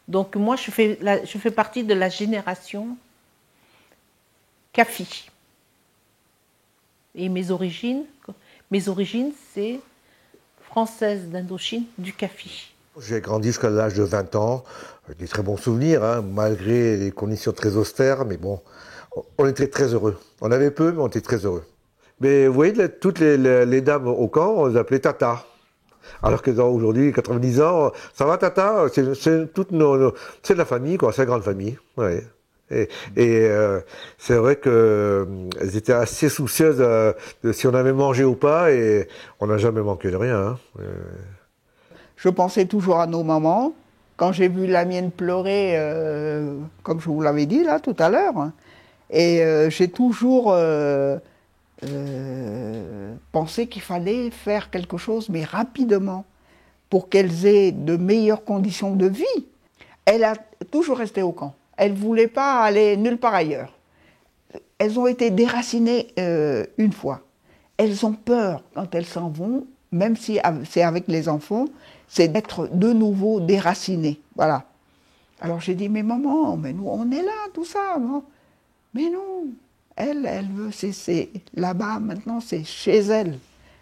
Donc moi, je fais partie de la génération Kafi. Et mes origines, c'est française d'Indochine, du Kafi. J'ai grandi jusqu'à l'âge de 20 ans, des très bons souvenirs, hein, malgré les conditions très austères, mais bon, on était très heureux. On avait peu, mais on était très heureux. Mais vous voyez, toutes les dames au camp, on les appelait Tata. Alors que aujourd'hui, 90 ans, ça va Tata, c'est toute c'est de la famille, quoi, c'est la grande famille. Ouais. Et, et c'est vrai qu'elles étaient assez soucieuses de si on avait mangé ou pas, et on n'a jamais manqué de rien. Hein. Je pensais toujours à nos mamans. Quand j'ai vu la mienne pleurer, comme je vous l'avais dit là tout à l'heure, hein, et j'ai toujours pensé qu'il fallait faire quelque chose, mais rapidement, pour qu'elles aient de meilleures conditions de vie. Elle a toujours resté au camp. Elle ne voulait pas aller nulle part ailleurs. Elles ont été déracinées une fois. Elles ont peur quand elles s'en vont, même si c'est avec les enfants, c'est d'être de nouveau déracinées. Voilà. Alors j'ai dit, mais maman, mais nous on est là, tout ça. Non, mais non, elle veut, c'est là-bas maintenant, c'est chez elle.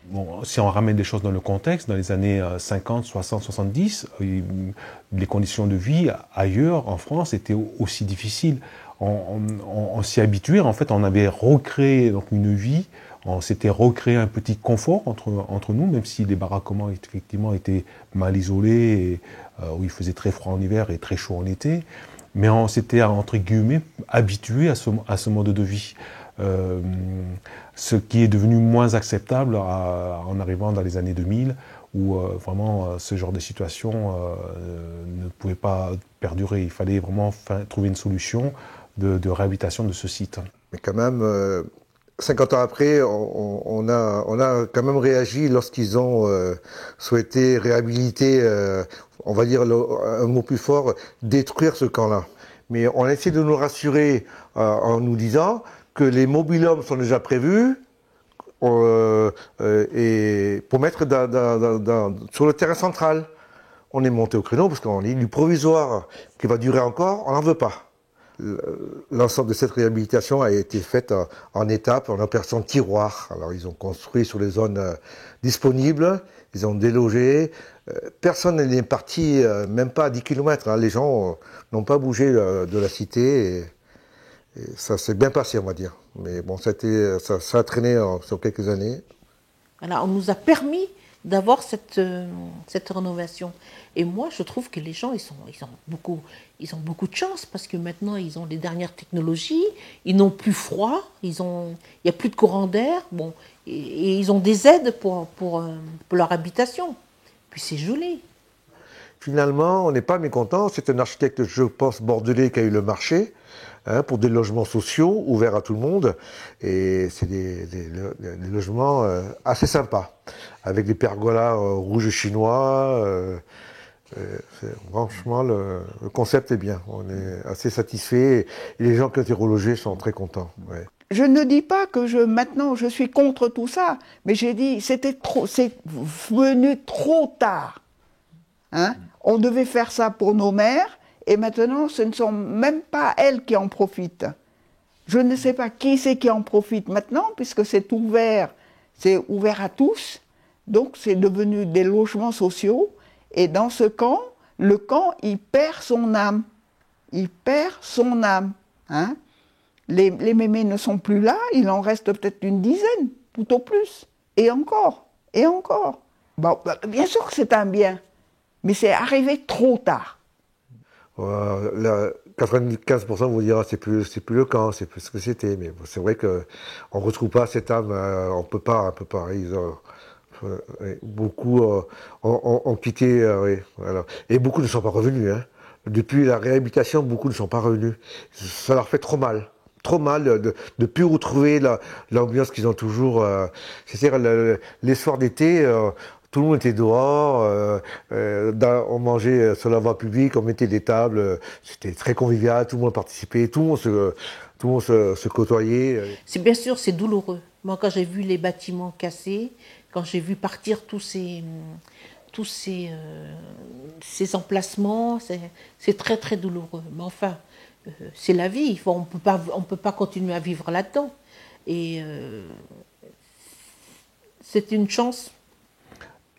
Bon, si on ramène des choses dans le contexte, dans les années 50, 60, 70, les conditions de vie ailleurs, en France, étaient aussi difficiles. On s'y habituait, en fait, on avait recréé donc, une vie, on s'était recréé un petit confort entre nous, même si les baraquements, effectivement, étaient mal isolés, et, où il faisait très froid en hiver et très chaud en été. Mais on s'était, entre guillemets, habitué à ce mode de vie. Ce qui est devenu moins acceptable en arrivant dans les années 2000, où vraiment ce genre de situation ne pouvait pas perdurer. Il fallait vraiment trouver une solution de réhabilitation de ce site. Mais quand même, 50 ans après, on a quand même réagi lorsqu'ils ont souhaité réhabiliter, on va dire un mot plus fort, détruire ce camp-là. Mais on a essayé de nous rassurer en nous disant que les mobil-homes sont déjà prévus et pour mettre sur le terrain central. On est monté au créneau parce qu'on dit du provisoire qui va durer encore, on n'en veut pas. L'ensemble de cette réhabilitation a été faite en étapes, en opération de tiroir. Alors ils ont construit sur les zones disponibles, ils ont délogé. Personne n'est parti, même pas à 10 km. Hein. Les gens n'ont pas bougé de la cité. Et ça s'est bien passé, on va dire. Mais bon, ça a traîné sur quelques années. Voilà, on nous a permis d'avoir cette rénovation. Et moi, je trouve que les gens, ils ont beaucoup de chance parce que maintenant, ils ont les dernières technologies, ils n'ont plus froid, il n'y a plus de courant d'air, bon, et ils ont des aides pour leur habitation. Puis c'est joli. Finalement, on n'est pas mécontent. C'est un architecte, je pense, bordelais qui a eu le marché. Pour des logements sociaux ouverts à tout le monde. Et c'est des logements assez sympas, avec des pergolas rouges chinois. Franchement, le concept est bien. On est assez satisfait. Et les gens qui ont été relogés sont très contents. Ouais. Je ne dis pas que maintenant je suis contre tout ça, mais j'ai dit c'est venu trop tard. Hein? On devait faire ça pour nos mères. Et maintenant, ce ne sont même pas elles qui en profitent. Je ne sais pas qui c'est qui en profite maintenant, puisque c'est ouvert à tous. Donc, c'est devenu des logements sociaux. Et dans ce camp, le camp, il perd son âme. Il perd son âme. Hein? Les mémés ne sont plus là, il en reste peut-être une dizaine, tout au plus. Et encore, et encore. Bon, bien sûr que c'est un bien, mais c'est arrivé trop tard. 95% vous dira c'est plus le camp, c'est plus ce que c'était. Mais bon, c'est vrai que on retrouve pas cette âme. On peut pas. Beaucoup ont quitté. Oui, voilà. Et beaucoup ne sont pas revenus. Hein. Depuis la réhabilitation, beaucoup ne sont pas revenus. Ça leur fait trop mal. Trop mal de plus retrouver l'ambiance qu'ils ont toujours. C'est-à-dire les soirs d'été. Tout le monde était dehors, on mangeait sur la voie publique, on mettait des tables, c'était très convivial, tout le monde participait, tout le monde se côtoyait. C'est bien sûr, c'est douloureux. Moi, quand j'ai vu les bâtiments cassés, quand j'ai vu partir tous ces ces emplacements, c'est très très douloureux. Mais enfin, c'est la vie. On peut pas continuer à vivre là-dedans. Et c'est une chance.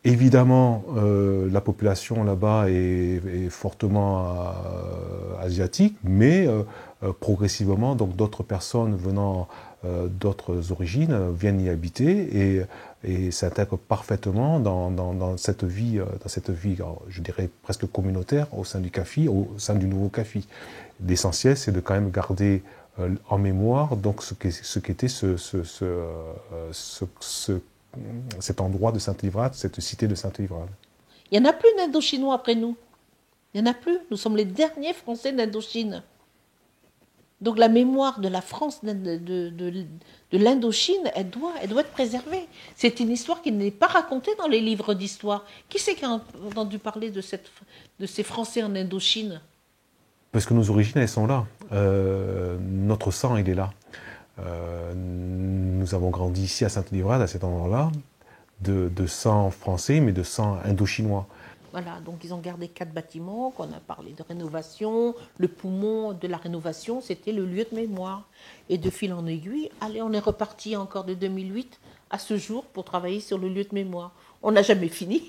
Évidemment, la population là-bas est fortement asiatique, mais progressivement, donc d'autres personnes venant d'autres origines viennent y habiter et s'intègrent parfaitement dans cette vie, alors, je dirais presque communautaire au sein du CAFI, au sein du nouveau CAFI. L'essentiel, c'est de quand même garder en mémoire donc ce qu'était cet endroit de Sainte-Livrade, cette cité de Sainte-Livrade. Il n'y en a plus d'Indochinois après nous. Il n'y en a plus. Nous sommes les derniers Français d'Indochine. Donc la mémoire de la France, de l'Indochine, elle doit être préservée. C'est une histoire qui n'est pas racontée dans les livres d'histoire. Qui c'est qui a entendu parler de ces Français en Indochine? Parce que nos origines, elles sont là. Notre sang, il est là. Nous avons grandi ici à Sainte-Livrade, à cet endroit-là, de sang français, mais de sang indochinois. Voilà, donc ils ont gardé 4 bâtiments, qu'on a parlé de rénovation. Le poumon de la rénovation, c'était le lieu de mémoire. Et de fil en aiguille, allez, on est reparti encore de 2008 à ce jour pour travailler sur le lieu de mémoire. On n'a jamais fini.